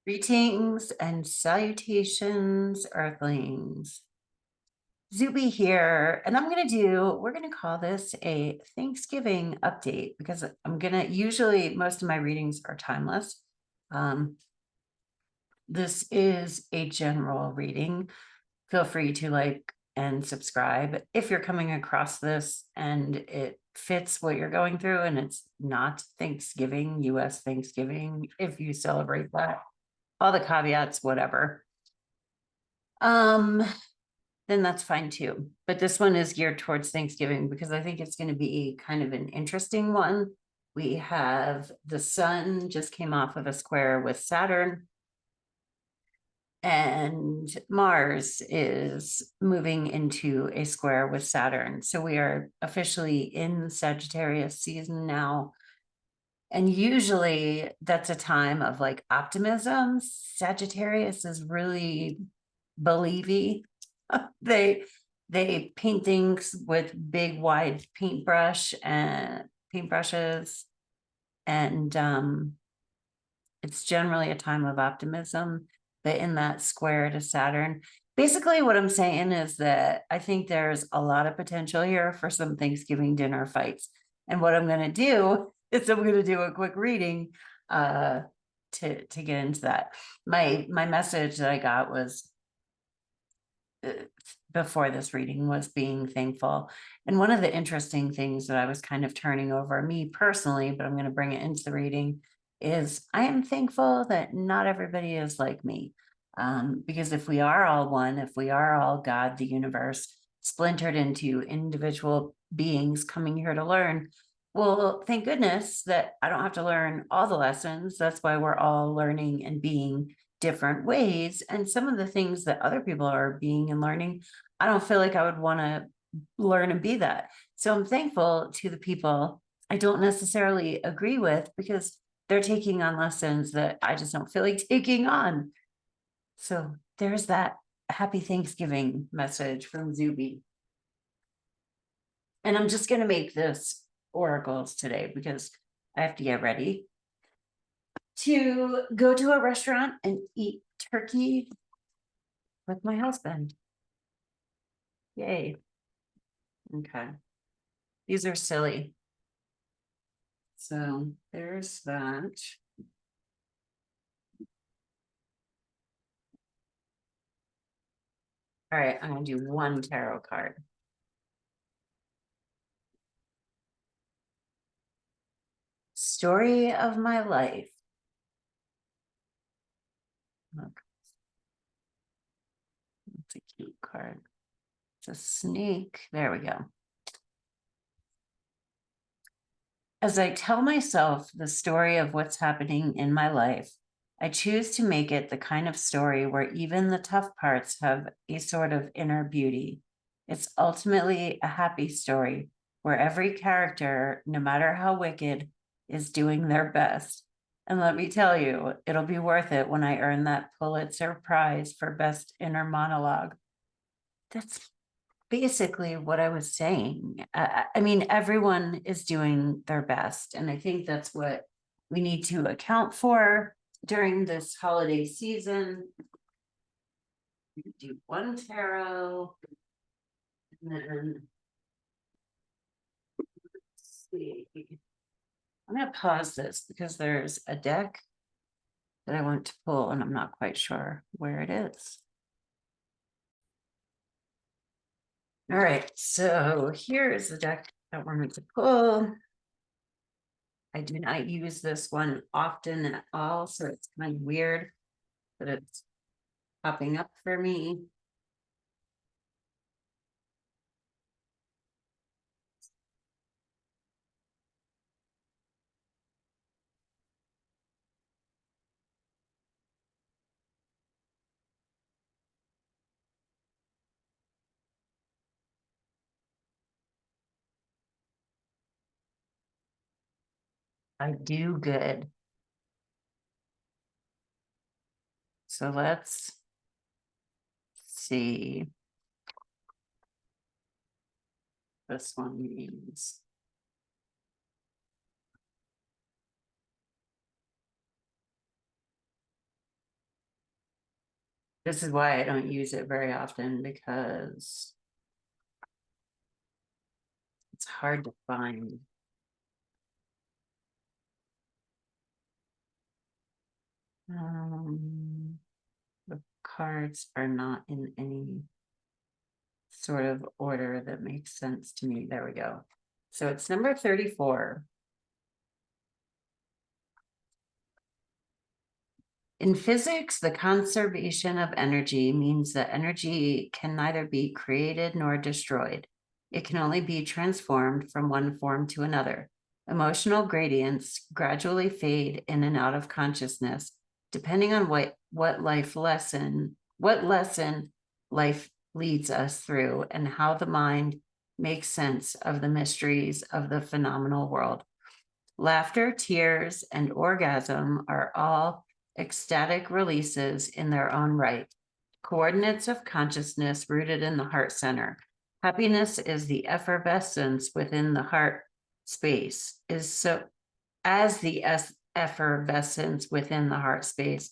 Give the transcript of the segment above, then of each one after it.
Greetings and salutations, Earthlings. Zube here, and we're gonna call this a Thanksgiving update because usually most of my readings are timeless. This is a general reading. Feel free to like and subscribe if you're coming across this and it fits what you're going through and it's not Thanksgiving, US Thanksgiving, if you celebrate that. All the caveats, whatever. Then that's fine too. But this one is geared towards Thanksgiving because I think it's going to be kind of an interesting one. We have the sun just came off of a square with Saturn, and Mars is moving into a square with Saturn. So we are officially in Sagittarius season now. And usually that's a time of like optimism. Sagittarius is really believy. They paint things with big wide paintbrushes, and it's generally a time of optimism. But in that square to Saturn, basically what I'm saying is that I think there's a lot of potential here for some Thanksgiving dinner fights. And what I'm going to do is I'm going to do a quick reading to get into that. My message that I got was before this reading was being thankful. And one of the interesting things that I was kind of turning over me personally, but I'm going to bring it into the reading, is I am thankful that not everybody is like me. Because if we are all one, if we are all God, the universe, splintered into individual beings coming here to learn, well, thank goodness that I don't have to learn all the lessons. That's why we're all learning and being different ways. And some of the things that other people are being and learning, I don't feel like I would want to learn and be that. So I'm thankful to the people I don't necessarily agree with because they're taking on lessons that I just don't feel like taking on. So there's that happy Thanksgiving message from Zube. And I'm just going to make this oracles today because I have to get ready to go to a restaurant and eat turkey with my husband. Yay. Okay. These are silly. So there's that. All right, I'm going to do one tarot card. Story of my life. Look. It's a cute card. It's a snake. There we go. As I tell myself the story of what's happening in my life, I choose to make it the kind of story where even the tough parts have a sort of inner beauty. It's ultimately a happy story where every character, no matter how wicked, is doing their best. And let me tell you, it'll be worth it when I earn that Pulitzer Prize for Best Inner Monologue. That's basically what I was saying. I mean, everyone is doing their best. And I think that's what we need to account for during this holiday season. Do one tarot. And then, let's see. I'm going to pause this because there's a deck that I want to pull and I'm not quite sure where it is. All right, so here's the deck that we're going to pull. I do not use this one often at all, so it's kind of weird that it's popping up for me. I do good. So let's see. This one means. This is why I don't use it very often, because it's hard to find. The cards are not in any sort of order that makes sense to me. There we go. So it's number 34. In physics, the conservation of energy means that energy can neither be created nor destroyed. It can only be transformed from one form to another. Emotional gradients gradually fade in and out of consciousness, depending on what lesson life leads us through, and how the mind makes sense of the mysteries of the phenomenal world. Laughter, tears, and orgasm are all ecstatic releases in their own right, coordinates of consciousness rooted in the heart center. Happiness is the effervescence within the heart space, effervescence within the heart space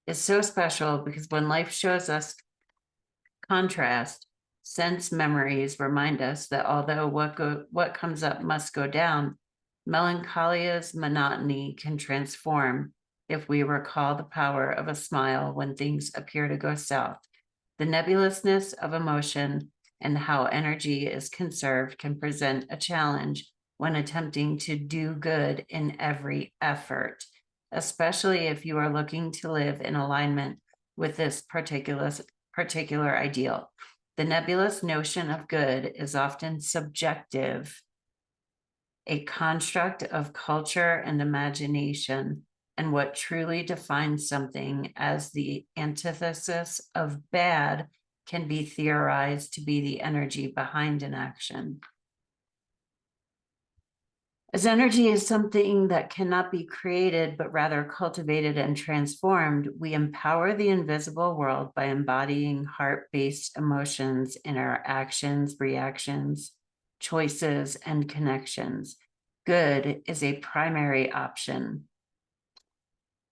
is so special, because when life shows us contrast, sense memories remind us that although what comes up must go down, melancholia's monotony can transform if we recall the power of a smile when things appear to go south. The nebulousness of emotion and how energy is conserved can present a challenge when attempting to do good in every effort, especially if you are looking to live in alignment with this particular ideal. The nebulous notion of good is often subjective, a construct of culture and imagination, and what truly defines something as the antithesis of bad can be theorized to be the energy behind an action. As energy is something that cannot be created, but rather cultivated and transformed, we empower the invisible world by embodying heart-based emotions in our actions, reactions, choices, and connections. Good is a primary option.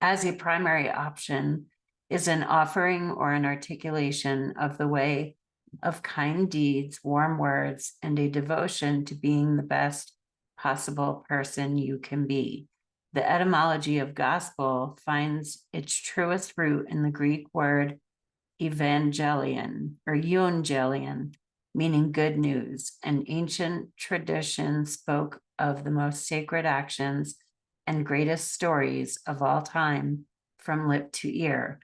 As a primary option is an offering or an articulation of the way of kind deeds, warm words, and a devotion to being the best possible person you can be. The etymology of gospel finds its truest root in the Greek word evangelion or euangelion, meaning good news. An ancient tradition spoke of the most sacred actions and greatest stories of all time from lip to ear.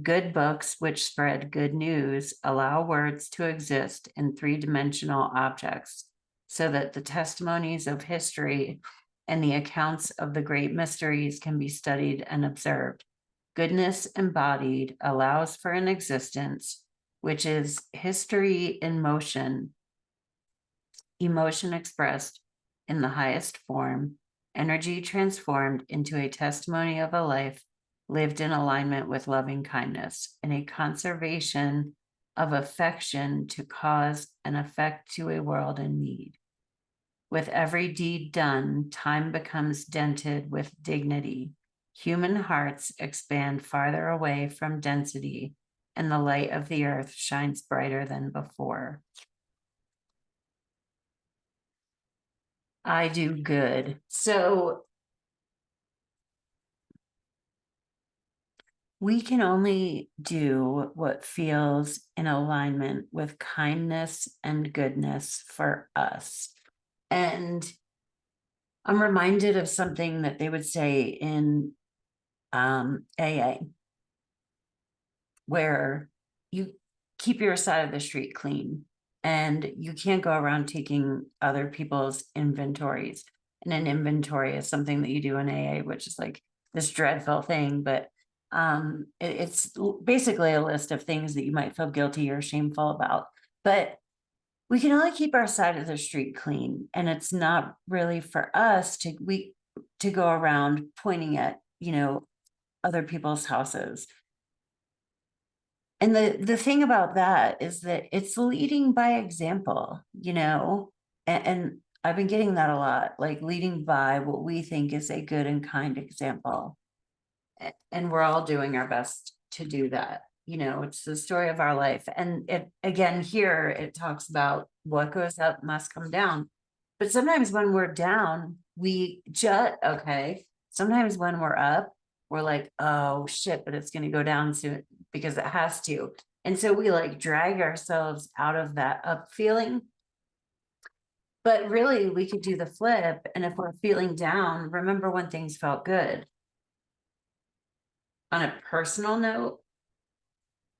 Good books which spread good news allow words to exist in three-dimensional objects, so that the testimonies of history and the accounts of the great mysteries can be studied and observed. Goodness embodied allows for an existence which is history in motion, emotion expressed in the highest form, energy transformed into a testimony of a life lived in alignment with loving kindness, and a conservation of affection to cause an effect to a world in need. With every deed done, time becomes dented with dignity. Human hearts expand farther away from density, and the light of the earth shines brighter than before. I do good. So we can only do what feels in alignment with kindness and goodness for us. And I'm reminded of something that they would say in AA, where you keep your side of the street clean, and you can't go around taking other people's inventories. And an inventory is something that you do in AA, which is like this dreadful thing, but it's basically a list of things that you might feel guilty or shameful about. But we can only keep our side of the street clean, and it's not really for us to go around pointing at, other people's houses. And the thing about that is that it's leading by example, and I've been getting that a lot, like leading by what we think is a good and kind example. And we're all doing our best to do that. you know, it's the story of our life. And it, again, here it talks about what goes up must come down. But sometimes when we're down, we just, okay. Sometimes when we're up, we're like, oh shit, but it's going to go down soon because it has to. And so we like drag ourselves out of that up feeling. But really, we could do the flip. And if we're feeling down, remember when things felt good. On a personal note,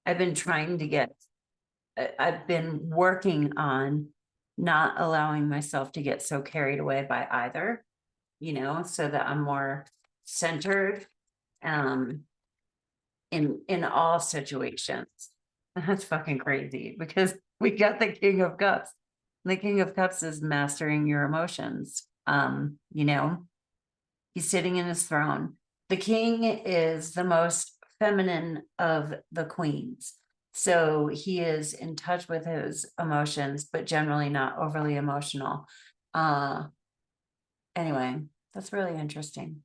I've been trying to get, I've been working on not allowing myself to get so carried away by either, you know, so that I'm more centered in all situations. That's fucking crazy because we got the King of Cups. The King of Cups is mastering your emotions. You know, he's sitting in his throne. The king is the most feminine of the queens. So he is in touch with his emotions, but generally not overly emotional. Anyway, that's really interesting.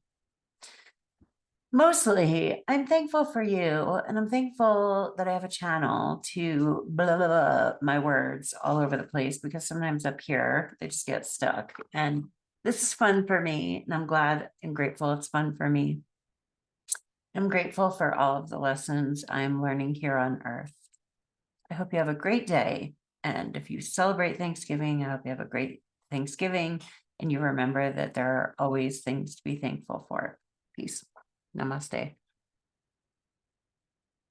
Mostly, I'm thankful for you, and I'm thankful that I have a channel to blah, blah, blah my words all over the place, because sometimes up here they just get stuck. And this is fun for me, and I'm glad and grateful it's fun for me. I'm grateful for all of the lessons I'm learning here on Earth. I hope you have a great day. And if you celebrate Thanksgiving, I hope you have a great Thanksgiving, and you remember that there are always things to be thankful for. Peace. Namaste.